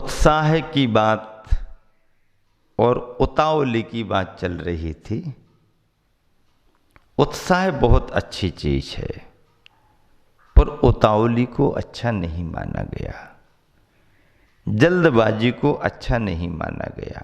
उत्साह की बात और उतावली की बात चल रही थी। उत्साह बहुत अच्छी चीज है, पर उतावली को अच्छा नहीं माना गया, जल्दबाजी को अच्छा नहीं माना गया।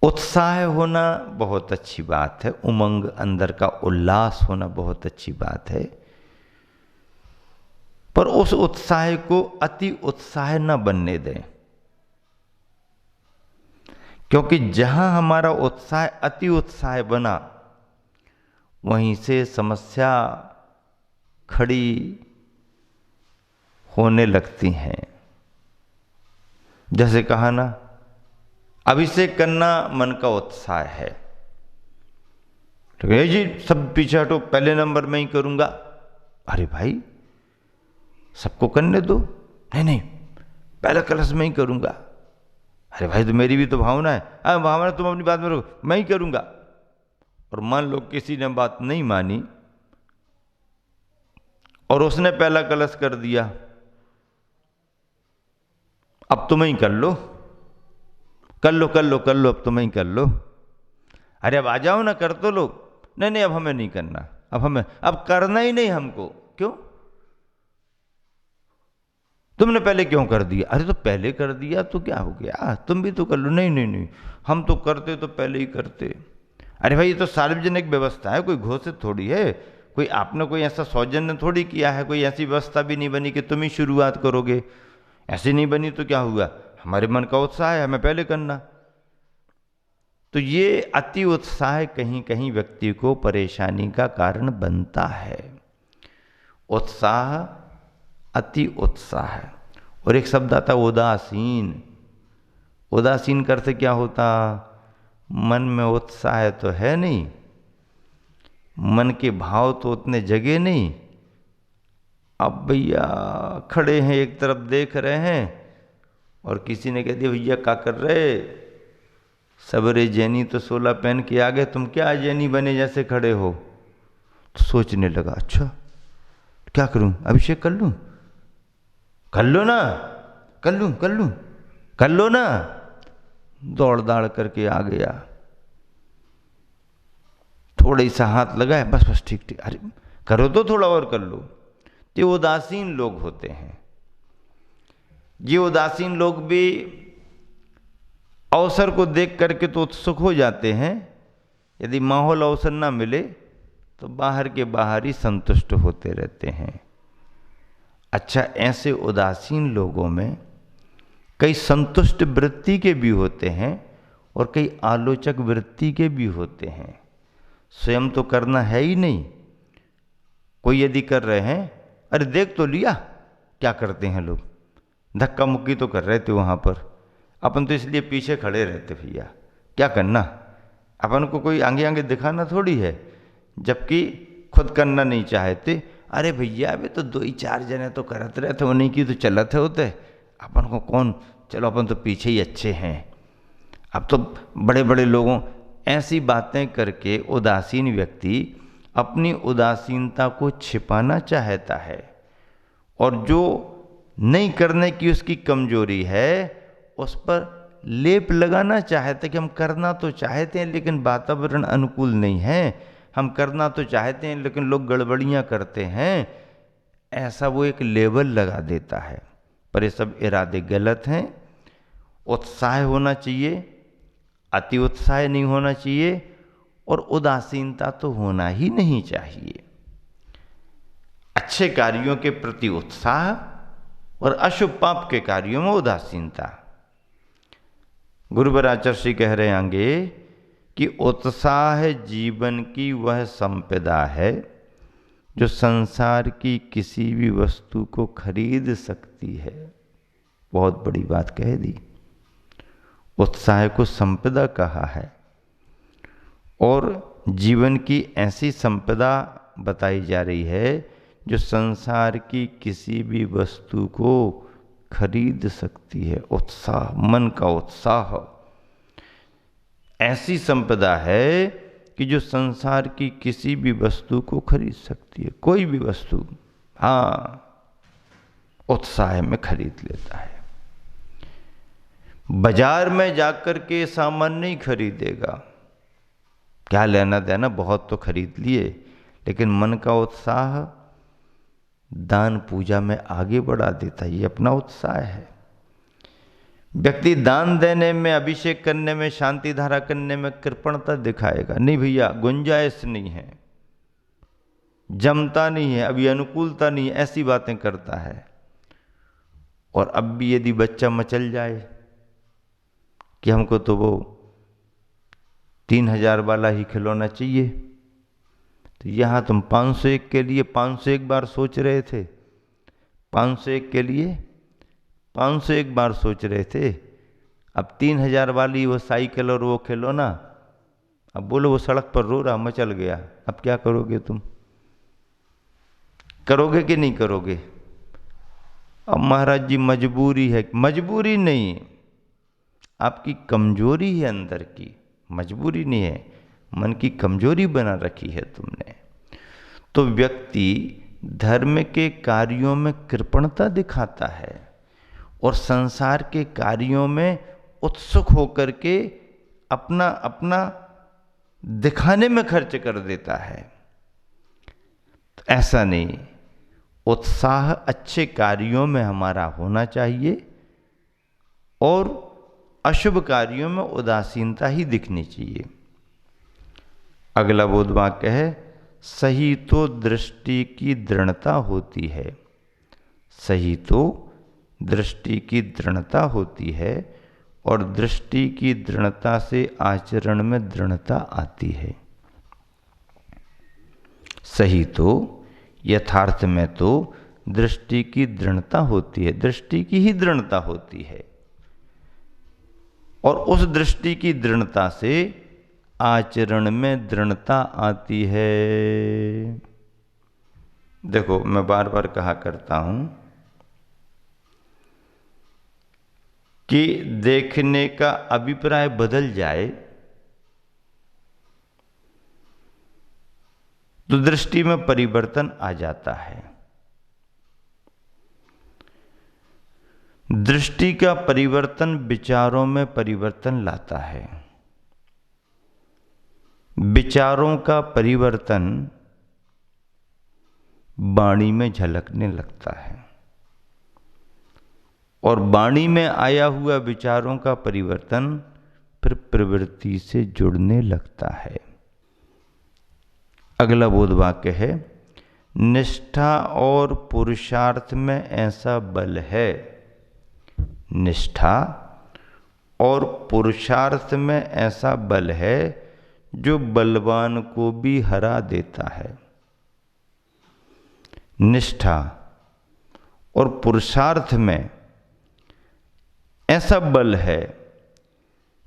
उत्साह होना बहुत अच्छी बात है, उमंग, अंदर का उल्लास होना बहुत अच्छी बात है, पर उस उत्साह को अति उत्साह न बनने दें, क्योंकि जहां हमारा उत्साह अति उत्साह बना, वहीं से समस्या खड़ी होने लगती हैं। जैसे कहा ना, अभिषेक करना मन का उत्साह है, तो जी सब पीछे हटो, पहले नंबर में ही करूंगा। अरे भाई, सबको करने दो। नहीं नहीं, पहला कलश में ही करूंगा। अरे भाई, तो मेरी भी तो भावना है। भावना, तुम अपनी बात में रखो, मैं ही करूंगा। और मान लो किसी ने बात नहीं मानी और उसने पहला कलश कर दिया, अब तुम ही कर लो, कर लो कर लो कर लो, अब तुम ही कर लो। अरे अब आ जाओ ना, कर तो लो। नहीं नहीं, अब हमें नहीं करना, अब करना ही नहीं हमको। क्यों? तुमने पहले क्यों कर दिया? अरे तो पहले कर दिया तो क्या हो गया, तुम भी तो कर लो। नहीं नहीं नहीं, हम तो करते तो पहले ही करते। अरे भाई, ये तो सार्वजनिक व्यवस्था है, कोई घोषित थोड़ी है, कोई आपने कोई ऐसा सौजन्य थोड़ी किया है, कोई ऐसी व्यवस्था भी नहीं बनी कि तुम ही शुरुआत करोगे। ऐसी नहीं बनी तो क्या हुआ, हमारे मन का उत्साह है, हमें पहले करना। तो ये अति उत्साह कहीं कहीं व्यक्ति को परेशानी का कारण बनता है। उत्साह, अति उत्साह। और एक शब्द आता उदासीन। उदासीन करते क्या होता, मन में उत्साह तो है नहीं, मन के भाव तो उतने जगे नहीं। अब भैया खड़े हैं, एक तरफ देख रहे हैं, और किसी ने कह दिया, भैया क्या कर रहे, सबरे जैनी तो 16 पहन के आ गए, तुम क्या जैनी बने जैसे खड़े हो। तो सोचने लगा, अच्छा क्या करूं, अभिषेक कर लूं? कर लो ना, कर लूं कर लूं, कर लो ना। दौड़ दाड़ करके आ गया, थोड़ा सा हाथ लगाया, बस बस ठीक ठीक, अरे करो तो थोड़ा और कर लो। ये उदासीन लोग होते हैं। ये उदासीन लोग भी अवसर को देख करके तो उत्सुक हो जाते हैं, यदि माहौल अवसर ना मिले तो बाहर के बाहर ही संतुष्ट होते रहते हैं। अच्छा, ऐसे उदासीन लोगों में कई संतुष्ट वृत्ति के भी होते हैं और कई आलोचक वृत्ति के भी होते हैं। स्वयं तो करना है ही नहीं, कोई यदि कर रहे हैं, अरे देख तो लिया, क्या करते हैं लोग, धक्का मुक्की तो कर रहे थे वहां पर, अपन तो इसलिए पीछे खड़े रहते। भैया क्या करना, अपन को कोई आगे आगे दिखाना थोड़ी है, जबकि खुद करना नहीं चाहते। अरे भैया, अभी तो 2-4 जने तो करत रहे थे, उन्हीं की तो चलत होते, अपन को कौन, चलो अपन तो पीछे ही अच्छे हैं। अब तो बड़े बड़े लोगों, ऐसी बातें करके उदासीन व्यक्ति अपनी उदासीनता को छिपाना चाहता है, और जो नहीं करने की उसकी कमजोरी है उस पर लेप लगाना चाहते कि हम करना तो चाहते हैं लेकिन वातावरण अनुकूल नहीं है, हम करना तो चाहते हैं लेकिन लोग गड़बड़ियां करते हैं। ऐसा वो एक लेबल लगा देता है, पर ये सब इरादे गलत हैं। उत्साह होना चाहिए, अति उत्साह नहीं होना चाहिए, और उदासीनता तो होना ही नहीं चाहिए। अच्छे कार्यों के प्रति उत्साह और अशुभ पाप के कार्यों में उदासीनता। गुरुवर आचार्य श्री कह रहे आगे कि उत्साह जीवन की वह संपदा है जो संसार की किसी भी वस्तु को खरीद सकती है। बहुत बड़ी बात कह दी, उत्साह को संपदा कहा है, और जीवन की ऐसी संपदा बताई जा रही है जो संसार की किसी भी वस्तु को खरीद सकती है। उत्साह, मन का उत्साह ऐसी संपदा है कि जो संसार की किसी भी वस्तु को खरीद सकती है, कोई भी वस्तु। हाँ, उत्साह में खरीद लेता है। बाजार में जाकर के सामान नहीं खरीदेगा, क्या लेना देना, बहुत तो खरीद लिए, लेकिन मन का उत्साह दान पूजा में आगे बढ़ा देता है। ये अपना उत्साह है। व्यक्ति दान देने में, अभिषेक करने में, शांति धारा करने में कृपणता दिखाएगा, नहीं भैया गुंजाइश नहीं है, जमता नहीं है, अभी अनुकूलता नहीं है, ऐसी बातें करता है। और अब भी यदि बच्चा मचल जाए कि हमको तो वो 3000 वाला ही खिलौना चाहिए, तो यहाँ तुम 501 के लिए 501 बार सोच रहे थे, 501 के लिए 501 बार सोच रहे थे, अब 3000 वाली वो साइकिल और वो खिलौना, अब बोलो वो सड़क पर रो रहा, मचल गया, अब क्या करोगे तुम? करोगे कि नहीं करोगे? अब महाराज जी मजबूरी है, मजबूरी नहीं, आपकी कमजोरी है अंदर की, मजबूरी नहीं है, मन की कमजोरी बना रखी है तुमने। तो व्यक्ति धर्म के कार्यों में कृपणता दिखाता है और संसार के कार्यों में उत्सुक होकर के अपना अपना दिखाने में खर्च कर देता है। तो ऐसा नहीं, उत्साह अच्छे कार्यों में हमारा होना चाहिए और अशुभ कार्यों में उदासीनता ही दिखनी चाहिए। अगला बोध वाक्य है, सही तो दृष्टि की दृढ़ता होती है, सही तो दृष्टि की दृढ़ता होती है और दृष्टि की दृढ़ता से आचरण में दृढ़ता आती है। सही तो यथार्थ में तो दृष्टि की दृढ़ता होती है, दृष्टि की ही दृढ़ता होती है और उस दृष्टि की दृढ़ता से आचरण में दृढ़ता आती है। देखो मैं बार बार कहा करता हूं कि देखने का अभिप्राय बदल जाए तो दृष्टि में परिवर्तन आ जाता है। दृष्टि का परिवर्तन विचारों में परिवर्तन लाता है, विचारों का परिवर्तन वाणी में झलकने लगता है और वाणी में आया हुआ विचारों का परिवर्तन फिर प्रवृत्ति से जुड़ने लगता है। अगला बोध वाक्य है, निष्ठा और पुरुषार्थ में ऐसा बल है, निष्ठा और पुरुषार्थ में ऐसा बल है जो बलवान को भी हरा देता है। निष्ठा और पुरुषार्थ में ऐसा बल है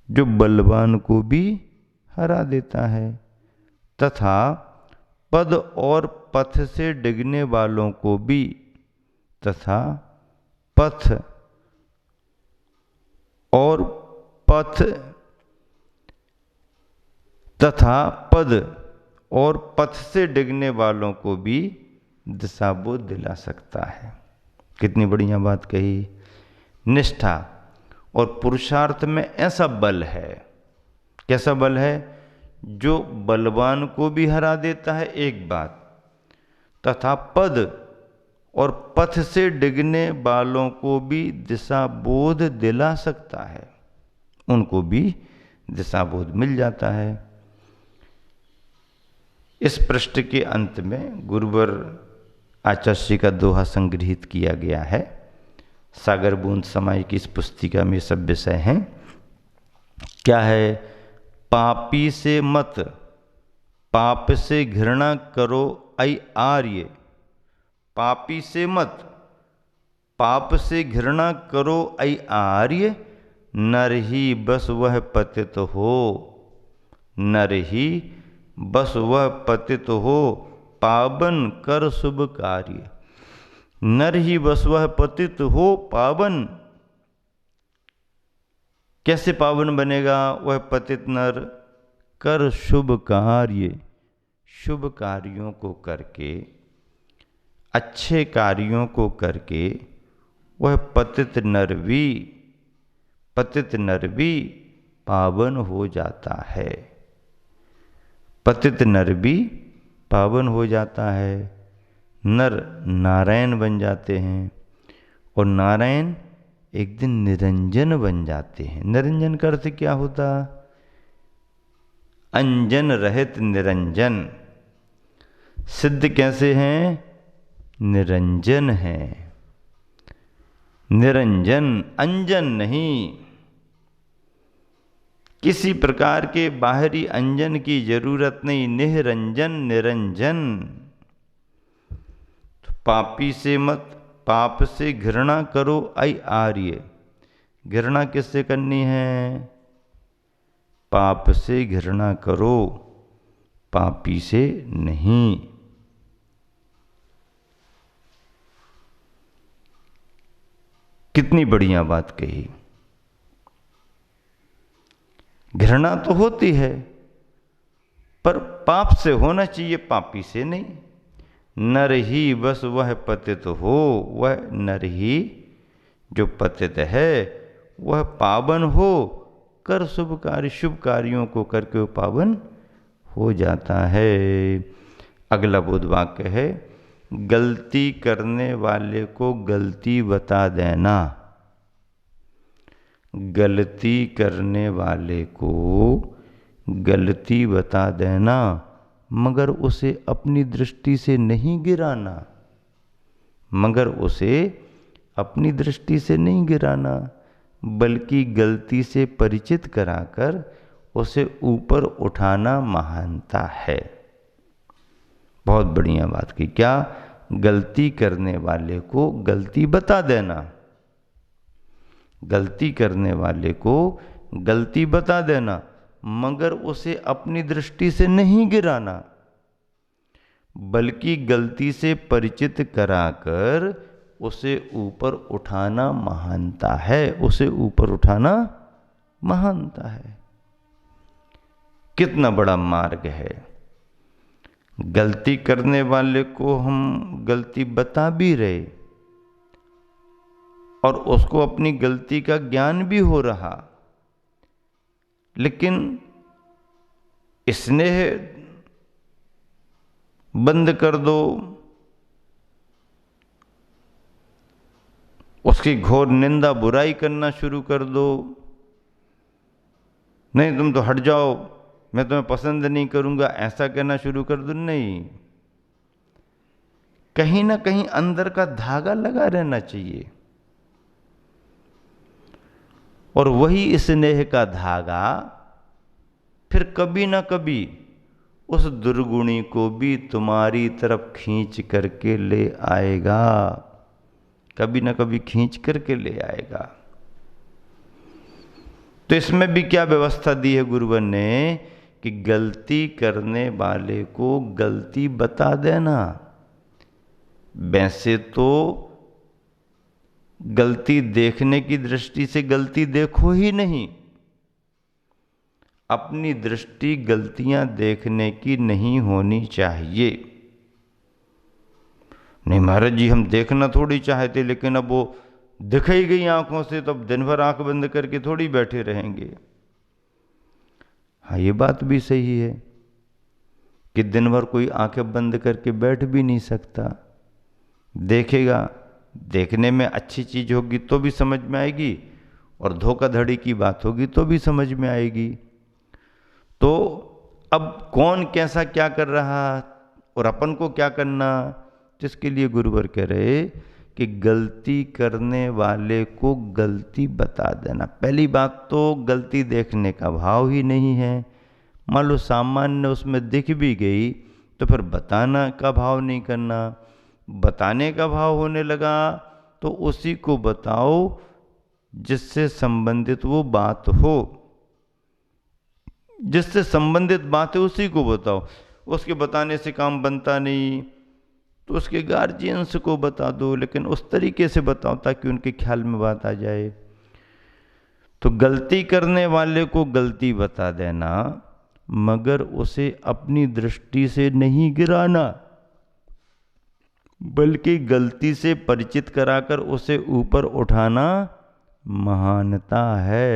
जो बलवान को भी हरा देता है तथा पद और पथ से डिगने वालों को भी, तथा पथ और पथ तथा पद और पथ से डिगने वालों को भी दिशाबोध दिला सकता है। कितनी बढ़िया बात कही। निष्ठा और पुरुषार्थ में ऐसा बल है, कैसा बल है? जो बलवान को भी हरा देता है, एक बात, तथा पद और पथ से डिगने वालों को भी दिशा बोध दिला सकता है, उनको भी दिशा बोध मिल जाता है। इस पृष्ठ के अंत में गुरुवर आचार्य का दोहा संग्रहित किया गया है। सागर बूंद समाज की इस पुस्तिका में सब विषय हैं। क्या है? पापी से मत, पाप से घृणा करो ऐ आर्य, पापी से मत, पाप से घृणा करो ऐ आर्य, नर ही बस वह पतित हो, नर ही बस वह पतित हो, पावन कर शुभ कार्य। नर ही बस वह पतित हो, पावन, कैसे पावन बनेगा वह पतित नर? कर शुभ कार्य, शुभ कार्यों को करके, अच्छे कार्यों को करके वह पतित नर भी पावन हो जाता है। पतित नर भी पावन हो जाता है। नर नारायण बन जाते हैं और नारायण एक दिन निरंजन बन जाते हैं। निरंजन का अर्थ क्या होता? अंजन रहित निरंजन। सिद्ध कैसे हैं? निरंजन है। निरंजन, अंजन नहीं। किसी प्रकार के बाहरी अंजन की जरूरत नहीं। निरंजन, निरंजन। तो पापी से मत, पाप से घृणा करो ऐ आर्य। घृणा किससे करनी है? पाप से घृणा करो, पापी से नहीं। कितनी बढ़िया बात कही। घृणा तो होती है पर पाप से होना चाहिए, पापी से नहीं। नर ही बस वह पतित हो, वह नर ही जो पतित है वह पावन हो। कर शुभ कार्य, शुभ कार्यों को करके वो पावन हो जाता है। अगला बोध वाक्य है, गलती करने वाले को गलती बता देना। गलती करने वाले को गलती बता देना, मगर उसे अपनी दृष्टि से नहीं गिराना। मगर उसे अपनी दृष्टि से नहीं गिराना, बल्कि गलती से परिचित कराकर उसे ऊपर उठाना महानता है। बहुत बढ़िया बात की। क्या? गलती करने वाले को गलती बता देना। गलती करने वाले को गलती बता देना, मगर उसे अपनी दृष्टि से नहीं गिराना, बल्कि गलती से परिचित कराकर उसे ऊपर उठाना महानता है। उसे ऊपर उठाना महानता है। कितना बड़ा मार्ग है। गलती करने वाले को हम गलती बता भी रहे और उसको अपनी गलती का ज्ञान भी हो रहा, लेकिन स्नेह बंद कर दो, उसकी घोर निंदा बुराई करना शुरू कर दो। नहीं तुम तो हट जाओ, मैं तुम्हें पसंद नहीं करूंगा, ऐसा कहना शुरू कर दो। नहीं, कहीं ना कहीं अंदर का धागा लगा रहना चाहिए और वही स्नेह का धागा फिर कभी ना कभी उस दुर्गुणी को भी तुम्हारी तरफ खींच करके ले आएगा। कभी ना कभी खींच करके ले आएगा। तो इसमें भी क्या व्यवस्था दी है गुरुवर ने कि गलती करने वाले को गलती बता देना। वैसे तो गलती देखने की दृष्टि से गलती देखो ही नहीं। अपनी दृष्टि गलतियां देखने की नहीं होनी चाहिए। नहीं महाराज जी हम देखना थोड़ी चाहते, लेकिन अब वो दिख ही गई आंखों से, तो अब दिन भर आंख बंद करके थोड़ी बैठे रहेंगे। हाँ ये बात भी सही है कि दिन भर कोई आंखें बंद करके बैठ भी नहीं सकता। देखेगा, देखने में अच्छी चीज होगी तो भी समझ में आएगी और धोखाधड़ी की बात होगी तो भी समझ में आएगी। तो अब कौन कैसा क्या कर रहा और अपन को क्या करना, जिसके लिए गुरुवर कह रहे कि गलती करने वाले को गलती बता देना। पहली बात तो गलती देखने का भाव ही नहीं है। मान लो सामान्य उसमें दिख भी गई तो फिर बताना का भाव नहीं करना। बताने का भाव होने लगा तो उसी को बताओ जिससे संबंधित वो बात हो। जिससे संबंधित बात है उसी को बताओ। उसके बताने से काम बनता नहीं तो उसके गार्जियंस को बता दो, लेकिन उस तरीके से बताओ ताकि उनके ख्याल में बात आ जाए। तो गलती करने वाले को गलती बता देना, मगर उसे अपनी दृष्टि से नहीं गिराना, बल्कि गलती से परिचित कराकर उसे ऊपर उठाना महानता है।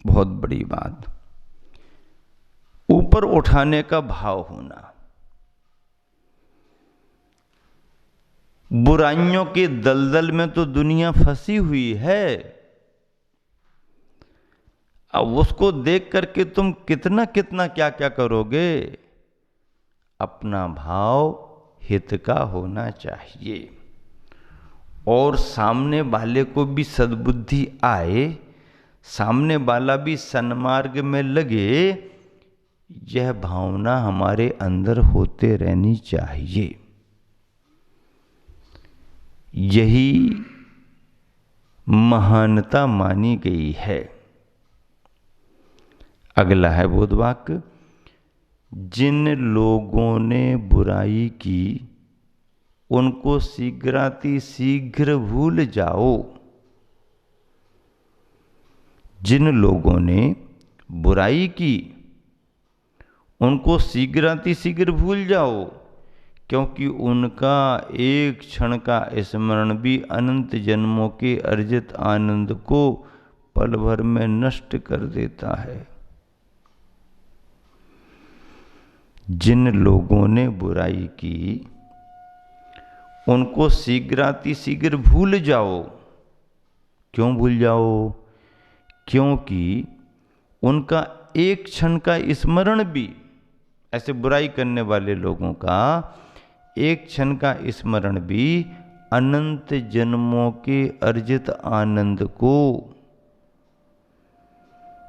बहुत बड़ी बात, ऊपर उठाने का भाव होना। बुराइयों के दलदल में तो दुनिया फंसी हुई है, अब उसको देख करके तुम कितना कितना क्या क्या करोगे। अपना भाव हित का होना चाहिए और सामने वाले को भी सद्बुद्धि आए, सामने वाला भी सन्मार्ग में लगे, यह भावना हमारे अंदर होते रहनी चाहिए। यही महानता मानी गई है। अगला है बोधवाक्य, जिन लोगों ने बुराई की उनको शीघ्राति शीघ्र भूल जाओ। जिन लोगों ने बुराई की उनको शीघ्राति शीघ्र भूल जाओ, क्योंकि उनका एक क्षण का स्मरण भी अनंत जन्मों के अर्जित आनंद को पल भर में नष्ट कर देता है। जिन लोगों ने बुराई की उनको शीघ्राति शीघ्र भूल जाओ। क्यों भूल जाओ? क्योंकि उनका एक क्षण का स्मरण भी, ऐसे बुराई करने वाले लोगों का एक क्षण का स्मरण भी अनंत जन्मों के अर्जित आनंद को,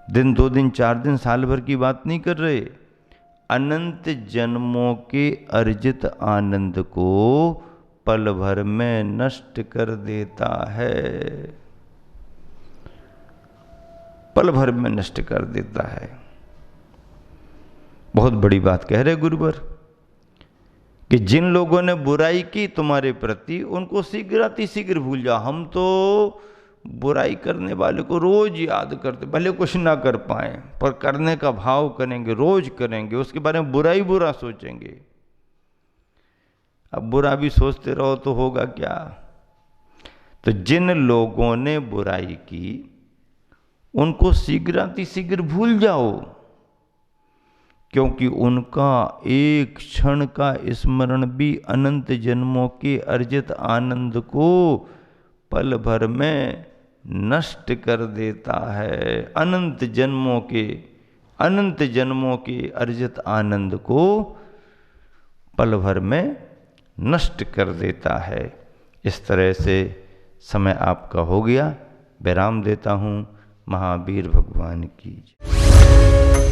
दिन 2 दिन 4 दिन साल भर की बात नहीं कर रहे, अनंत जन्मों के अर्जित आनंद को पल भर में नष्ट कर देता है। पल भर में नष्ट कर देता है। बहुत बड़ी बात कह रहे गुरुवर कि जिन लोगों ने बुराई की तुम्हारे प्रति उनको शीघ्राति शीघ्र भूल जाओ। हम तो बुराई करने वाले को रोज याद करते, भले कुछ ना कर पाए पर करने का भाव करेंगे, रोज करेंगे, उसके बारे में बुरा ही बुरा सोचेंगे। अब बुरा भी सोचते रहो तो होगा क्या? तो जिन लोगों ने बुराई की उनको शीघ्राति शीघ्र भूल जाओ, क्योंकि उनका एक क्षण का स्मरण भी अनंत जन्मों के अर्जित आनंद को पल भर में नष्ट कर देता है। अनंत जन्मों के अर्जित आनंद को पल भर में नष्ट कर देता है। इस तरह से समय आपका हो गया, विराम देता हूँ। महावीर भगवान की जय।